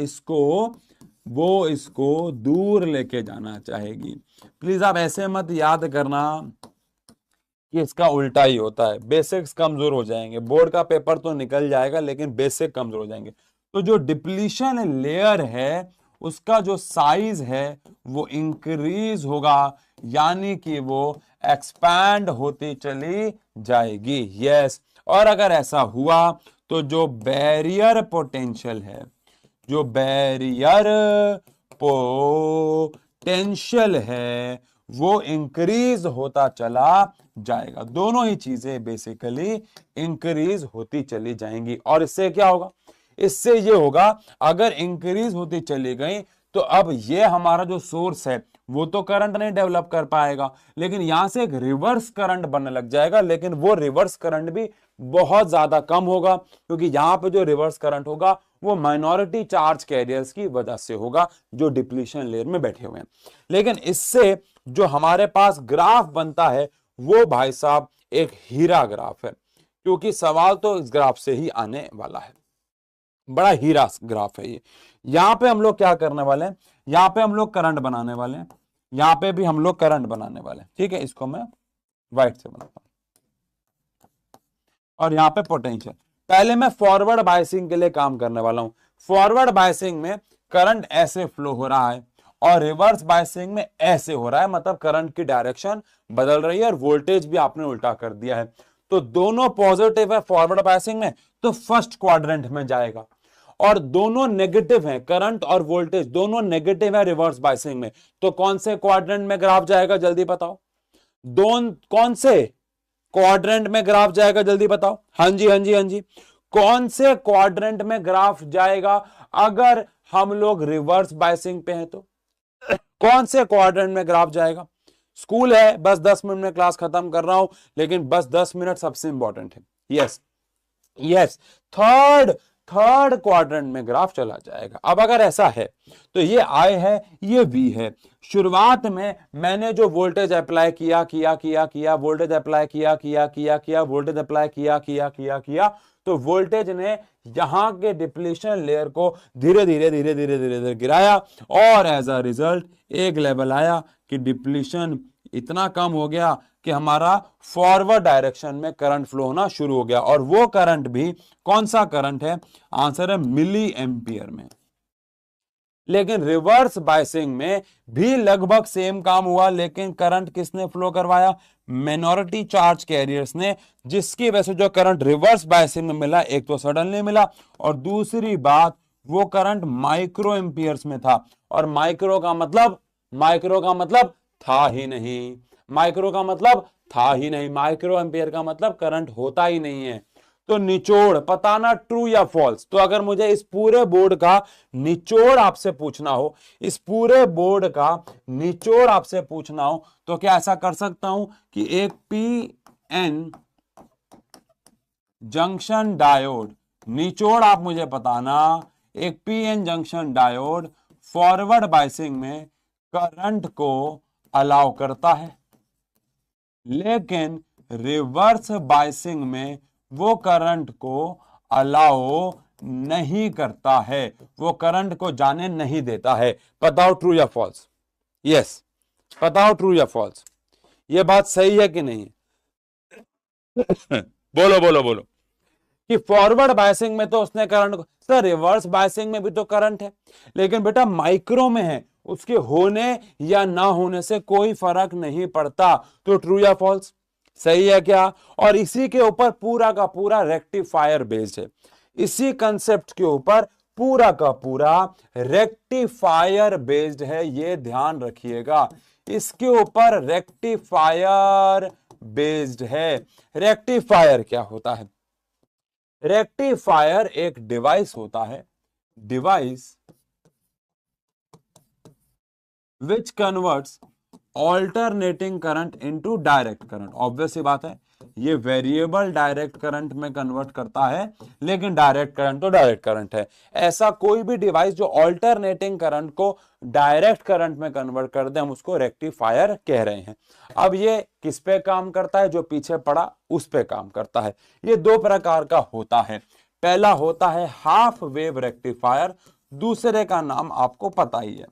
इसको दूर लेके जाना चाहेगी। प्लीज आप ऐसे मत याद करना कि इसका उल्टा ही होता है, बेसिक्स कमजोर हो जाएंगे। बोर्ड का पेपर तो निकल जाएगा लेकिन बेसिक कमजोर हो जाएंगे। तो जो डिप्लीशन लेयर है उसका जो साइज है वो इंक्रीज होगा, यानी कि वो एक्सपैंड होती चली जाएगी। यस, और अगर ऐसा हुआ तो जो बैरियर पोटेंशियल है, जो बैरियर पोटेंशियल है वो इंक्रीज होता चला जाएगा। दोनों ही चीजें बेसिकली इंक्रीज होती चली जाएंगी। और इससे क्या होगा? इससे ये होगा, अगर इंक्रीज होती चली गई तो अब ये हमारा जो सोर्स है वो तो करंट नहीं डेवलप कर पाएगा, लेकिन यहां से एक रिवर्स करंट बनने लग जाएगा। लेकिन वो रिवर्स करंट भी बहुत ज्यादा कम होगा, क्योंकि यहां पे जो रिवर्स करंट होगा वो माइनॉरिटी चार्ज कैरियर्स की वजह से होगा जो डिप्लीशन लेयर में बैठे हुए हैं। लेकिन इससे जो हमारे पास ग्राफ बनता है वो भाई साहब एक हीरा ग्राफ है, क्योंकि सवाल तो इस ग्राफ से ही आने वाला है। बड़ा हीरा ग्राफ है ये। यहां पे हम लोग क्या करने वाले हैं? यहां पे हम लोग करंट बनाने वाले हैं, यहां पे भी हम लोग करंट बनाने वाले हैं। ठीक है, इसको मैं व्हाइट से बनाता हूं। और यहां पे पोटेंशियल, पहले मैं फॉरवर्ड बायसिंग के लिए काम करने वाला हूं। फॉरवर्ड बायसिंग में करंट ऐसे फ्लो हो रहा है और रिवर्स बायसिंग में ऐसे हो रहा है, मतलब करंट की डायरेक्शन बदल रही है और वोल्टेज भी आपने उल्टा कर दिया है। तो दोनों पॉजिटिव है फॉरवर्ड बायसिंग में, तो फर्स्ट क्वाड्रेंट में जाएगा। और दोनों नेगेटिव हैं, करंट और वोल्टेज दोनों नेगेटिव है रिवर्स बायसिंग में, तो कौन से क्वाड्रेंट में ग्राफ जाएगा? जल्दी बताओ। कौन से क्वाड्रेंट में ग्राफ जाएगा? जल्दी बताओ। हाँ जी, हाँ जी, हाँ जी। कौन से क्वाड्रेंट में ग्राफ जाएगा अगर हम लोग रिवर्स बायसिंग पे हैं? तो कौन से क्वाड्रेंट में ग्राफ जाएगा? स्कूल है, बस 10 मिनट में क्लास खत्म कर रहा हूं, लेकिन बस 10 मिनट सबसे इंपॉर्टेंट है। यस यस, थर्ड क्वाड्रेंट में ग्राफ चला जाएगा। अब अगर ऐसा है तो ये आई है, ये वी है। शुरुआत में मैंने जो वोल्टेज अप्लाई किया वोल्टेज अप्लाई किया वोल्टेज अप्लाई किया, तो वोल्टेज ने यहां के डिप्लीशन लेयर को धीरे धीरे गिराया और एज अ रिजल्ट एक लेवल आया कि डिप्लीशन इतना कम हो गया कि हमारा फॉरवर्ड डायरेक्शन में करंट फ्लो होना शुरू हो गया। और वो करंट भी कौन सा करंट है? आंसर है मिली एम्पियर में। लेकिन रिवर्स बायसिंग में भी लगभग सेम काम हुआ, लेकिन करंट किसने फ्लो करवाया? माइनॉरिटी चार्ज कैरियर्स ने, जिसकी वजह से जो करंट रिवर्स बायसिंग में मिला, एक तो सडनली मिला और दूसरी बात वो करंट माइक्रो एम्पियर्स में था। और माइक्रो का मतलब था ही नहीं, माइक्रो का मतलब था ही नहीं, माइक्रो एम्पियर का मतलब करंट होता ही नहीं है। तो निचोड़ पता ना ट्रू या फॉल्स। तो अगर मुझे इस पूरे बोर्ड का निचोड़ आपसे पूछना हो, इस पूरे बोर्ड का निचोड़ आपसे पूछना हो, तो क्या ऐसा कर सकता हूं कि एक पीएन जंक्शन डायोड, निचोड़ आप मुझे बताना, एक PN junction diode forward biasing में करंट को अलाउ करता है, लेकिन रिवर्स बायसिंग में वो करंट को अलाउ नहीं करता है, वो करंट को जाने नहीं देता है। बताओ ट्रू या फॉल्स? यस, बताओ ट्रू या फॉल्स? ये बात सही है कि नहीं? बोलो बोलो बोलो। कि फॉरवर्ड बायसिंग में तो उसने करंट को, सर रिवर्स बायसिंग में भी तो करंट है, लेकिन बेटा माइक्रो में है, उसके होने या ना होने से कोई फर्क नहीं पड़ता। तो ट्रू या फॉल्स? सही है क्या? और इसी के ऊपर पूरा का पूरा रेक्टिफायर बेस्ड है, इसी कंसेप्ट के ऊपर पूरा का पूरा रेक्टिफायर बेस्ड है, ये ध्यान रखिएगा। इसके ऊपर रेक्टिफायर बेस्ड है। रेक्टिफायर क्या होता है? रेक्टिफायर एक डिवाइस होता है, device which converts alternating current into direct current. Obvious सी बात है, ये वेरिएबल डायरेक्ट करंट में कन्वर्ट करता है, लेकिन डायरेक्ट करंट तो डायरेक्ट करंट है। ऐसा कोई भी डिवाइस जो ऑल्टरनेटिंग करंट को डायरेक्ट करंट में कन्वर्ट कर दे, हम उसको रेक्टिफायर कह रहे हैं। अब ये किस पे काम करता है? जो पीछे पड़ा उस पे काम करता है। ये दो प्रकार का होता है। पहला होता है हाफ वेव रेक्टिफायर, दूसरे का नाम आपको पता ही है।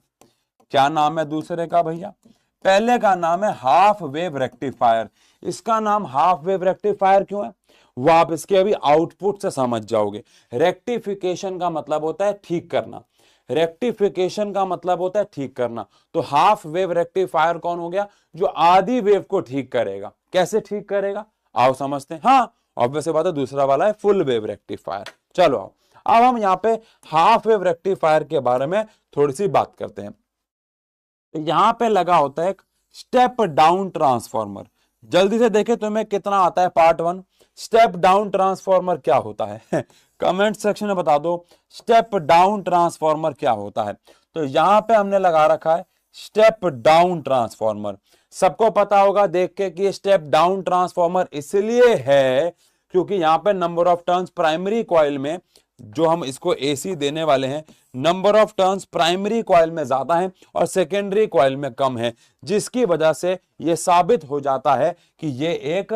क्या नाम है दूसरे का भैया? पहले का नाम है हाफ वेव रेक्टिफायर। इसका नाम हाफ वेव रेक्टिफायर क्यों है वो आप इसके अभी आउटपुट से समझ जाओगे। रेक्टिफिकेशन का मतलब होता है ठीक करना, रेक्टिफिकेशन का मतलब होता है ठीक करना। तो हाफ वेव रेक्टिफायर कौन हो गया? जो आधी वेव को ठीक करेगा। कैसे ठीक करेगा आओ समझते हैं। हाँ ऑब्वियस बात है, दूसरा वाला है फुल वेव रेक्टिफायर। चलो आओ अब हम यहाँ पे हाफ वेव रेक्टिफायर के बारे में थोड़ी सी बात करते हैं। यहां पे लगा होता है एक स्टेप डाउन ट्रांसफॉर्मर। जल्दी से देखे तुम्हें कितना आता है पार्ट 1। स्टेप डाउन ट्रांसफॉर्मर क्या होता है कमेंट सेक्शन में बता दो, स्टेप डाउन ट्रांसफॉर्मर क्या होता है। तो यहां पे हमने लगा रखा है स्टेप डाउन ट्रांसफॉर्मर। सबको पता होगा देख के कि स्टेप डाउन ट्रांसफॉर्मर इसलिए है क्योंकि यहां पे number of turns primary coil में, जो हम इसको एसी देने वाले हैं, number of turns primary coil में ज्यादा है और सेकेंडरी कॉइल में कम है, जिसकी वजह से यह साबित हो जाता है कि यह एक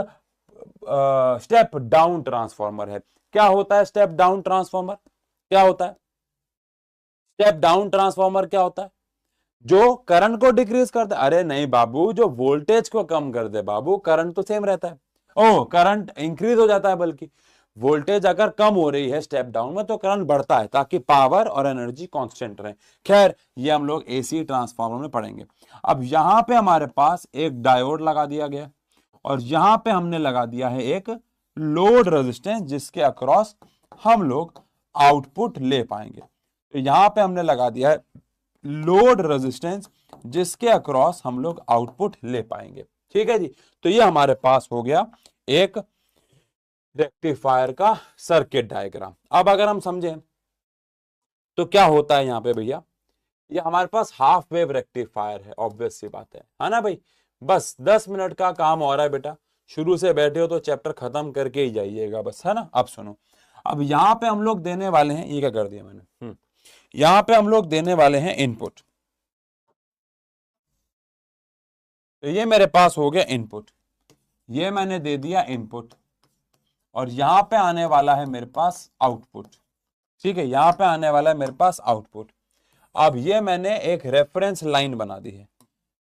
स्टेप डाउन ट्रांसफॉर्मर है। क्या होता है स्टेप डाउन ट्रांसफॉर्मर? क्या होता है स्टेप डाउन ट्रांसफॉर्मर? क्या होता है? जो करंट को डिक्रीज कर दे। अरे नहीं बाबू, जो वोल्टेज को कम कर दे बाबू, करंट तो सेम रहता है। ओ करंट इंक्रीज हो जाता है, बल्कि वोल्टेज अगर कम हो रही है स्टेप डाउन में तो करंट बढ़ता है ताकि पावर और एनर्जी कांस्टेंट रहे। खैर ये हम लोग एसी ट्रांसफार्मर में पढ़ेंगे। अब यहां पे हमारे पास एक डायोड लगा दिया गया और यहां पे हमने लगा दिया है एक लोड रेजिस्टेंस जिसके अक्रॉस हम लोग आउटपुट ले पाएंगे। तो यहां पे हमने लगा दिया है लोड रेजिस्टेंस जिसके अक्रॉस हम लोग आउटपुट ले पाएंगे। ठीक है जी। तो ये हमारे पास हो गया एक रेक्टिफायर का सर्किट डायग्राम। अब अगर हम समझें तो क्या होता है यहां पे भैया, ये हमारे पास हाफ वेव रेक्टिफायर है। ऑब्वियस सी बात है ना भाई। बस 10 मिनट का काम हो रहा है बेटा, शुरू से बैठे हो तो चैप्टर खत्म करके ही जाइएगा बस, है ना। अब सुनो, अब यहां पे हम लोग देने वाले हैं, ये क्या कर दिया मैंने, यहां पे हम लोग देने वाले हैं इनपुट। तो ये मेरे पास हो गया इनपुट, ये मैंने दे दिया इनपुट और यहां पे आने वाला है मेरे पास आउटपुट। ठीक है, यहां पे आने वाला है मेरे पास आउटपुट। अब ये मैंने एक रेफरेंस लाइन बना दी है,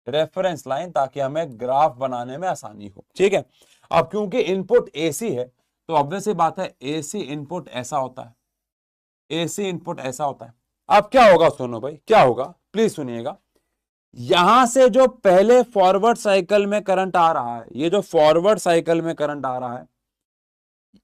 रेफरेंस लाइन, ताकि हमें ग्राफ बनाने में आसानी हो। ठीक है, अब क्योंकि इनपुट एसी है तो ऑब्वियस सी बात है एसी इनपुट ऐसा होता है, एसी इनपुट ऐसा होता है। अब क्या होगा सुनो भाई, क्या होगा प्लीज सुनिएगा। यहां से जो पहले फॉरवर्ड साइकिल में करंट आ रहा है, ये जो फॉरवर्ड साइकिल में करंट आ रहा है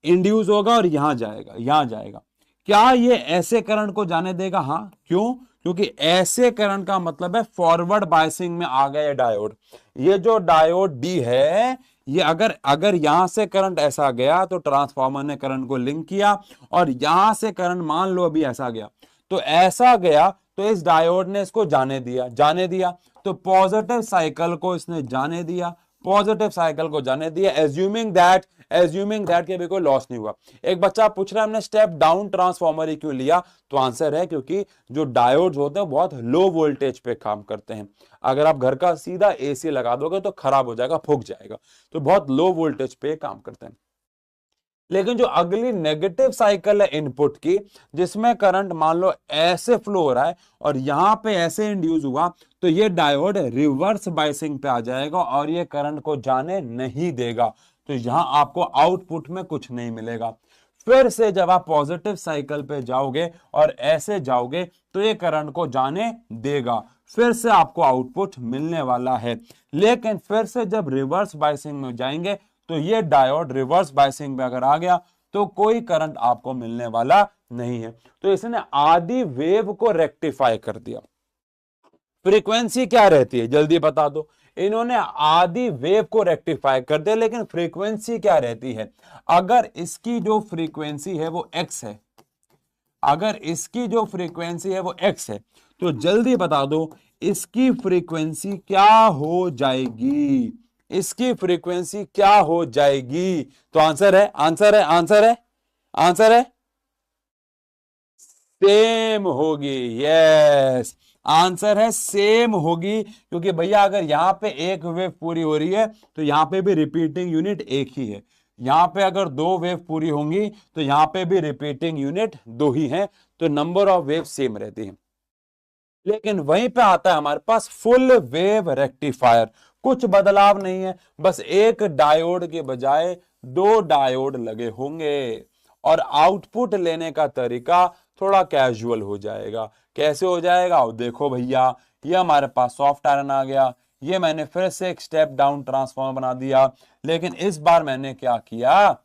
इंड्यूस होगा और यहां जाएगा, यहां जाएगा। क्या ये ऐसे करंट को जाने देगा? हाँ, क्यों? क्योंकि ऐसे करंट का मतलब है फॉरवर्ड बायसिंग में आ गया ये डायोड। ये जो डायोड डी है, ये अगर यहां से करंट ऐसा गया तो ट्रांसफार्मर ने करंट को लिंक किया, और यहां से करंट मान लो अभी ऐसा गया, तो ऐसा गया तो इस डायोड ने इसको जाने दिया, तो पॉजिटिव साइकिल को इसने जाने दिया, पॉजिटिव साइकिल को जाने दिया, एज्यूमिंग दैट के भी कोई लॉस नहीं हुआ। एक बच्चा पूछ रहा है हमने स्टेप डाउन ट्रांसफॉर्मर ही क्यों लिया, तो आंसर है क्योंकि जो डायोड्स होते हैं बहुत लो वोल्टेज पे काम करते हैं। अगर आप घर का सीधा एसी लगा दोगे तो खराब हो जाएगा, फूक जाएगा, तो बहुत लो वोल्टेज पे काम करते हैं। लेकिन जो अगली नेगेटिव साइकिल है इनपुट की, जिसमें करंट मान लो ऐसे फ्लो हो रहा है और यहां पे ऐसे इंड्यूस हुआ, तो ये डायोड रिवर्स बायसिंग पे आ जाएगा और ये करंट को जाने नहीं देगा। तो यहां आपको आउटपुट में कुछ नहीं मिलेगा। फिर से जब आप पॉजिटिव साइकिल पे जाओगे और ऐसे जाओगे तो ये करंट को जाने देगा, फिर से आपको आउटपुट मिलने वाला है। लेकिन फिर से जब रिवर्स बायसिंग में जाएंगे तो ये डायोड रिवर्स बायसिंग में अगर आ गया तो कोई करंट आपको मिलने वाला नहीं है। तो इसने आधी वेव को रेक्टिफाई कर दिया। फ्रीक्वेंसी क्या रहती है जल्दी बता दो। इन्होंने आधी वेव को रेक्टिफाई कर दिया, लेकिन फ्रीक्वेंसी क्या रहती है? अगर इसकी जो फ्रीक्वेंसी है वो एक्स है, अगर इसकी जो फ्रीक्वेंसी है वो एक्स है, तो जल्दी बता दो इसकी फ्रीक्वेंसी क्या हो जाएगी? इसकी फ्रीक्वेंसी क्या हो जाएगी? तो आंसर है, आंसर है, आंसर है, आंसर है सेम होगी। यस, आंसर है सेम होगी, क्योंकि भैया अगर यहां पे एक वेव पूरी हो रही है तो यहां पे भी रिपीटिंग यूनिट एक ही है। यहां पे अगर दो वेव पूरी होंगी तो यहां पे भी रिपीटिंग यूनिट दो ही हैं, तो नंबर ऑफ वेव सेम रहती है। लेकिन वहीं पे आता है हमारे पास फुल वेव रेक्टिफायर। कुछ बदलाव नहीं है, बस एक डायोड के बजाय दो डायोड लगे होंगे और आउटपुट लेने का तरीका थोड़ा कैजुअल हो जाएगा। कैसे हो जाएगा? और देखो भैया, ये हमारे पास सॉफ्ट आयरन आ गया, ये मैंने फिर से एक स्टेप डाउन ट्रांसफॉर्मर बना दिया, लेकिन इस बार मैंने क्या किया,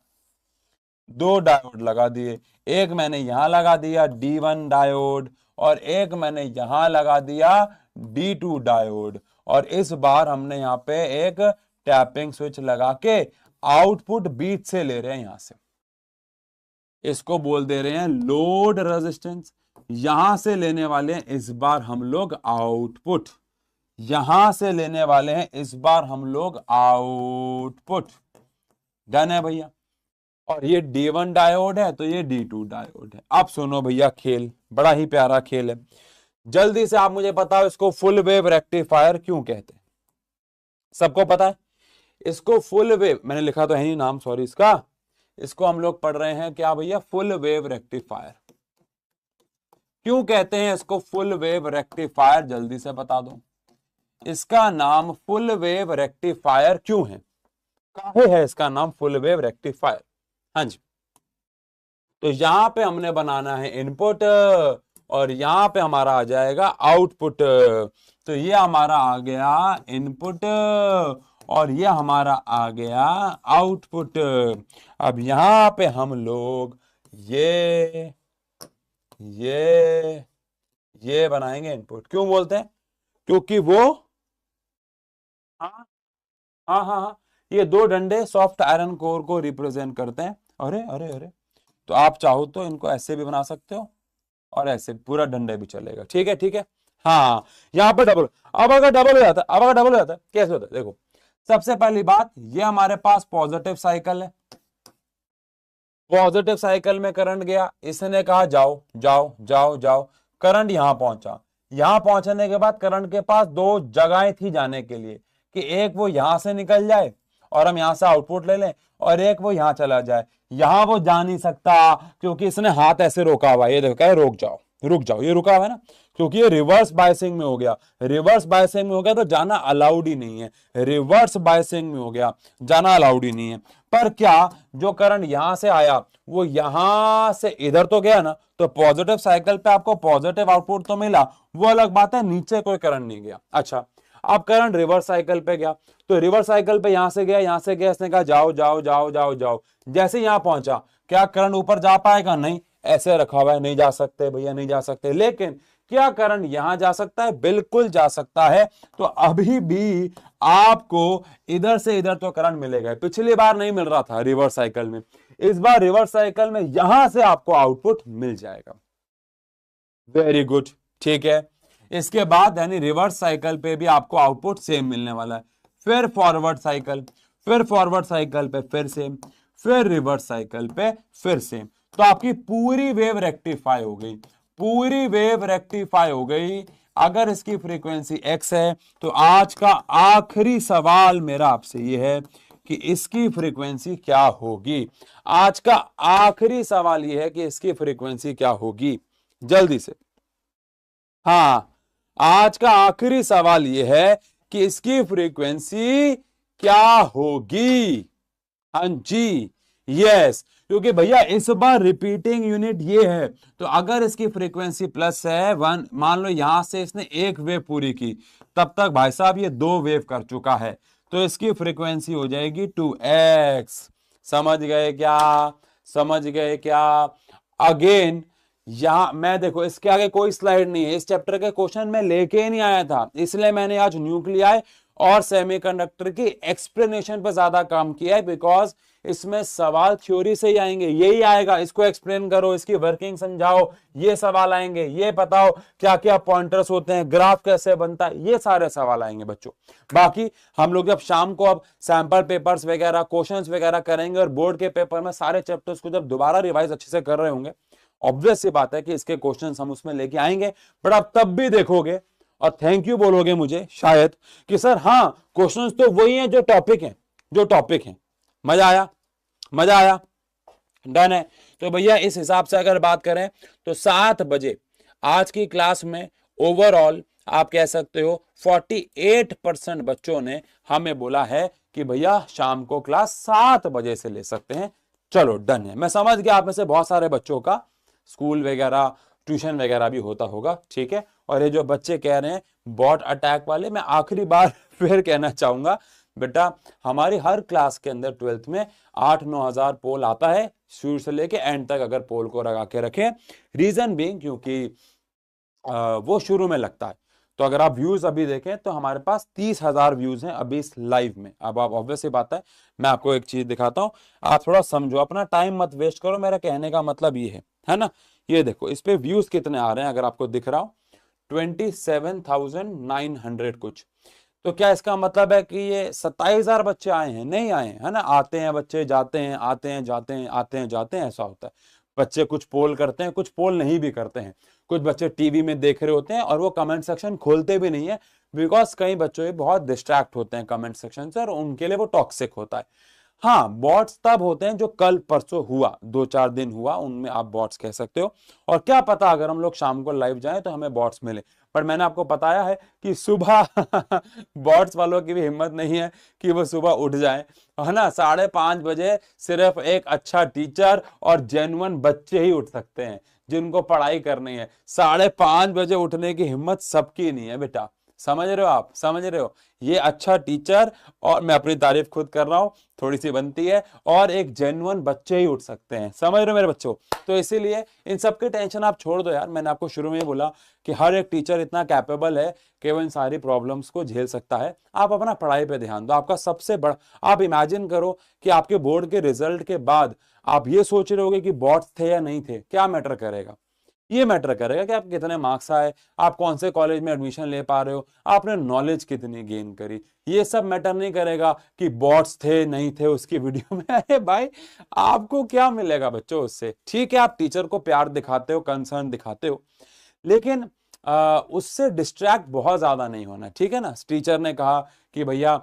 दो डायोड लगा दिए। एक मैंने यहां लगा दिया D1 डायोड और एक मैंने यहां लगा दिया D2 डायोड, और इस बार हमने यहां पे एक टैपिंग स्विच लगा के आउटपुट बीच से ले रहे हैं यहां से। इसको बोल दे रहे हैं लोड रेजिस्टेंस। यहां से लेने वाले हैं इस बार हम लोग आउटपुट, यहां से लेने वाले हैं इस बार हम लोग आउटपुट। डन है भैया। और ये D1 डायोड है तो ये D2 डायोड है। अब सुनो भैया, खेल बड़ा ही प्यारा खेल है। जल्दी से आप मुझे बताओ, इसको फुल वेव रेक्टिफायर क्यों कहते हैं? सबको पता है इसको फुल वेव, मैंने लिखा तो है ही नाम, सॉरी इसका, इसको हम लोग पढ़ रहे हैं क्या भैया? Full wave rectifier. क्यों कहते हैं इसको फुल वेव रेक्टिफायर? जल्दी से बता दो, इसका नाम फुल वेव रेक्टिफायर क्यों है? काहे है इसका नाम फुल वेव रेक्टिफायर? हाँ जी, तो यहां पे हमने बनाना है इनपुट और यहां पे हमारा आ जाएगा आउटपुट। तो ये हमारा आ गया इनपुट और ये हमारा आ गया आउटपुट। अब यहां पे हम लोग ये ये ये बनाएंगे इनपुट। क्यों बोलते हैं? क्योंकि वो, हाँ हाँ हाँ हाँ, ये दो डंडे सॉफ्ट आयरन कोर को रिप्रेजेंट करते हैं। अरे अरे अरे, तो आप चाहो तो इनको ऐसे भी बना सकते हो और ऐसे पूरा डंडे भी चलेगा। ठीक है, ठीक है। हाँ, यहाँ पे डबल। अब अगर डबल हो जाता है, अब अगर डबल हो जाता है कैसे होता है? देखो, सबसे पहली बात, ये हमारे पास पॉजिटिव साइकिल है। पॉजिटिव साइकिल में करंट गया, इसने कहा जाओ जाओ जाओ जाओ, करंट यहां पहुंचा। यहां पहुंचने के बाद करंट के पास दो जगहें थी जाने के लिए, कि एक वो यहां से निकल जाए और हम यहां से आउटपुट ले लें, और एक वो यहां चला जाए। यहां वो जा नहीं सकता क्योंकि इसने हाथ ऐसे रोका हुआ है, ये देखो क्या है, रुक जाओ रुक जाओ, ये रुका हुआ है ना, क्योंकि ये रिवर्स बायसिंग में हो गया। रिवर्स बायसिंग में हो गया तो जाना अलाउड ही नहीं है। रिवर्स बायसिंग में हो गया, जाना अलाउड ही नहीं है। पर क्या, जो करंट यहां से आया वो यहां से इधर तो गया ना, तो पॉजिटिव साइकिल पे आपको पॉजिटिव आउटपुट तो मिला, वो अलग बात है, नीचे कोई करंट नहीं गया। अच्छा, अब करंट रिवर्स साइकिल पे गया, तो रिवर्स साइकिल पे यहां से गया, यहां से गया, इसने कहा जाओ जाओ जाओ जाओ जाओ। जैसे यहां पहुंचा, क्या करंट ऊपर जा पाएगा? नहीं, ऐसे रखा हुआ है, नहीं जा सकते भैया, नहीं जा सकते। लेकिन क्या करंट यहां जा सकता है? बिल्कुल जा सकता है। तो अभी भी आपको इधर से इधर तो करंट मिलेगा। पिछली बार नहीं मिल रहा था रिवर्स साइकिल में, इस बार रिवर्स साइकिल में यहां से आपको आउटपुट मिल जाएगा। वेरी गुड, ठीक है। इसके बाद यानी रिवर्स साइकिल पे भी आपको आउटपुट सेम मिलने वाला है। फिर फॉरवर्ड साइकिल, फिर फॉरवर्ड साइकिल पे फिर सेम, फिर रिवर्स साइकिल पे फिर सेम। तो आपकी पूरी वेव रेक्टिफाई हो गई, पूरी वेव रेक्टिफाई हो गई। अगर इसकी फ्रीक्वेंसी x है तो आज का आखिरी सवाल मेरा आपसे यह है कि इसकी फ्रीक्वेंसी क्या होगी। आज का आखिरी सवाल यह है कि इसकी फ्रीक्वेंसी क्या होगी। जल्दी से, हाँ, आज का आखिरी सवाल यह है कि इसकी फ्रीक्वेंसी क्या होगी। हाँ जी, यस, क्योंकि भैया इस बार रिपीटिंग यूनिट ये है, तो अगर इसकी फ्रीक्वेंसी प्लस है 1, मान लो यहां से इसने एक वेव पूरी की, तब तक भाई साहब ये दो वेव कर चुका है, तो इसकी फ्रीक्वेंसी हो जाएगी 2x। समझ गए क्या? समझ गए क्या? अगेन यहां मैं, देखो इसके आगे कोई स्लाइड नहीं है, इस चैप्टर के क्वेश्चन में लेके ही नहीं आया था, इसलिए मैंने आज न्यूक्लियाई और सेमीकंडक्टर की एक्सप्लेनेशन पर ज्यादा काम किया है, बिकॉज इसमें सवाल थ्योरी से ही आएंगे, यही आएगा, इसको एक्सप्लेन करो, इसकी वर्किंग समझाओ, ये सवाल आएंगे, ये बताओ क्या क्या पॉइंटर्स होते हैं, ग्राफ कैसे बनता है, ये सारे सवाल आएंगे बच्चों। बाकी हम लोग जब शाम को अब सैंपल पेपर्स वगैरह, क्वेश्चंस वगैरह करेंगे और बोर्ड के पेपर में सारे चैप्टर्स को जब दोबारा रिवाइज अच्छे से कर रहे होंगे, ऑब्वियस सी बात है कि इसके क्वेश्चंस हम उसमें लेके आएंगे। बट आप तब भी देखोगे और थैंक यू बोलोगे मुझे शायद कि सर हाँ क्वेश्चंस तो वही हैं जो टॉपिक हैं, जो टॉपिक हैं। मजा आया, मजा आया, डन है। तो भैया इस हिसाब से अगर बात करें तो 7 बजे आज की क्लास में ओवरऑल आप कह सकते हो 48% बच्चों ने हमें बोला है कि भैया शाम को क्लास 7 बजे से ले सकते हैं। चलो डन है। मैं समझ गया आप में से बहुत सारे बच्चों का स्कूल वगैरह ट्यूशन वगैरह भी होता होगा, ठीक है। और ये जो बच्चे कह रहे हैं बॉट अटैक वाले, मैं आखिरी बार फिर कहना चाहूंगा बेटा, हमारी हर क्लास के अंदर 12th में 8-9 हजार पोल आता है शुरू से लेके एंड तक, अगर पोल को लगा के रखें। रीजन बीइंग क्योंकि वो शुरू में लगता है। तो अगर आप व्यूज अभी देखें तो हमारे पास 30,000 व्यूज हैं अभी इस लाइव में। अब आप ऑब्वियस बात है, मैं आपको एक चीज दिखाता हूं, आप थोड़ा समझो, अपना टाइम मत वेस्ट करो। मेरा कहने का मतलब ये है ना। ये देखो इस पे व्यूज कितने आ रहे हैं, अगर आपको दिख रहा हो 27,900 कुछ। तो क्या इसका मतलब है कि ये 27,000 बच्चे आए हैं? नहीं आए, है ना। आते हैं बच्चे, जाते हैं, आते हैं जाते हैं, आते हैं जाते हैं, ऐसा होता है। बच्चे कुछ पोल करते हैं, कुछ पोल नहीं भी करते हैं। कुछ बच्चे टीवी में देख रहे होते हैं और वो कमेंट सेक्शन खोलते भी नहीं है, बिकॉज कई बच्चे बहुत डिस्ट्रैक्ट होते हैं कमेंट सेक्शन से और उनके लिए वो टॉक्सिक होता है। हाँ, बॉट्स तब होते हैं जो कल परसों हुआ, 2-4 दिन हुआ, उनमें आप बॉट्स कह सकते हो। और क्या पता अगर हम लोग शाम को लाइव जाएं तो हमें बॉट्स मिले। पर मैंने आपको बताया है कि सुबह बॉट्स वालों की भी हिम्मत नहीं है कि वो सुबह उठ जाएं, है ना। 5:30 बजे सिर्फ एक अच्छा टीचर और जेन्युइन बच्चे ही उठ सकते हैं जिनको पढ़ाई करनी है। 5:30 बजे उठने की हिम्मत सबकी नहीं है बेटा, समझ रहे हो आप, समझ रहे हो। ये अच्छा टीचर, और मैं अपनी तारीफ खुद कर रहा हूं, थोड़ी सी बनती है, और एक जेन्युइन बच्चे ही उठ सकते हैं, समझ रहे हो मेरे बच्चों। तो इसीलिए इन सब की टेंशन आप छोड़ दो यार। मैंने आपको शुरू में ही बोला कि हर एक टीचर इतना कैपेबल है कि वो इन सारी प्रॉब्लम्स को झेल सकता है। आप अपना पढ़ाई पे ध्यान दो। आपका सबसे बड़ा, आप इमेजिन करो कि आपके बोर्ड के रिजल्ट के बाद आप ये सोच रहे होगे कि बॉट्स थे या नहीं थे, क्या मैटर करेगा? ये मैटर करेगा कि आप कितने मार्क्स आए, आप कौन से कॉलेज में एडमिशन ले पा रहे हो, आपने नॉलेज कितनी गेन करी। ये सब मैटर नहीं करेगा कि बॉट्स थे नहीं थे उसकी वीडियो में। अरे भाई आपको क्या मिलेगा बच्चों उससे? ठीक है आप टीचर को प्यार दिखाते हो, कंसर्न दिखाते हो, लेकिन उससे डिस्ट्रैक्ट बहुत ज्यादा नहीं होना, ठीक है ना। टीचर ने कहा कि भैया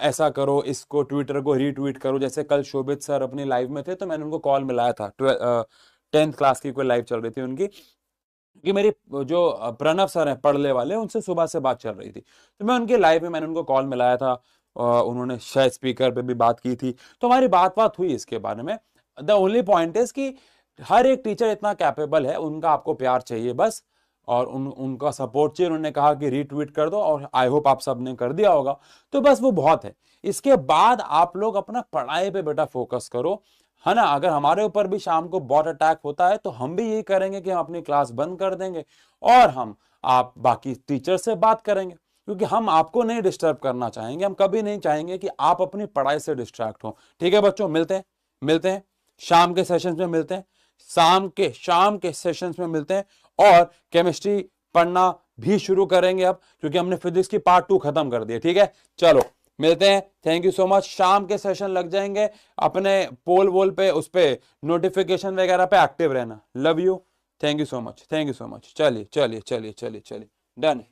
ऐसा करो, इसको ट्विटर को रीट्वीट करो। जैसे कल शोभित सर अपनी लाइव में थे तो मैंने उनको कॉल मिलाया था, 10th क्लास की कोई लाइव चल रही थी उनकी, कि मेरी जो प्रणव सर हैं पढ़ने वाले, उनसे सुबह से बात चल रही थी। तो मैं उनके लाइव में मैंने उनको कॉल मिलाया था, उन्होंने शायद स्पीकर पे भी बात की थी, तो हमारी बात हुई इसके बारे में। द ओनली पॉइंट इज कि हर एक टीचर इतना कैपेबल है, उनका आपको प्यार चाहिए बस, और उनका सपोर्ट चाहिए। उन्होंने कहा कि रीट्वीट कर दो, और आई होप आप सबने कर दिया होगा, तो बस वो बहुत है। इसके बाद आप लोग अपना पढ़ाई पे बेटा फोकस करो, है ना। अगर हमारे ऊपर भी शाम को बॉट अटैक होता है तो हम भी यही करेंगे कि हम अपनी क्लास बंद कर देंगे और हम आप बाकी टीचर से बात करेंगे, क्योंकि हम आपको नहीं डिस्टर्ब करना चाहेंगे। हम कभी नहीं चाहेंगे कि आप अपनी पढ़ाई से डिस्ट्रैक्ट हो। ठीक है बच्चों, मिलते हैं शाम के सेशंस में, मिलते हैं शाम के सेशंस में मिलते हैं। और केमिस्ट्री पढ़ना भी शुरू करेंगे अब, क्योंकि हमने फिजिक्स की पार्ट 2 खत्म कर दिया। ठीक है, चलो मिलते हैं। Thank you so much. शाम के सेशन लग जाएंगे, अपने पोल वोल पे, उस पे नोटिफिकेशन वगैरह पे एक्टिव रहना। Love you, thank you so much, thank you so much. चलिए चलिए चलिए चलिए चलिए, डन।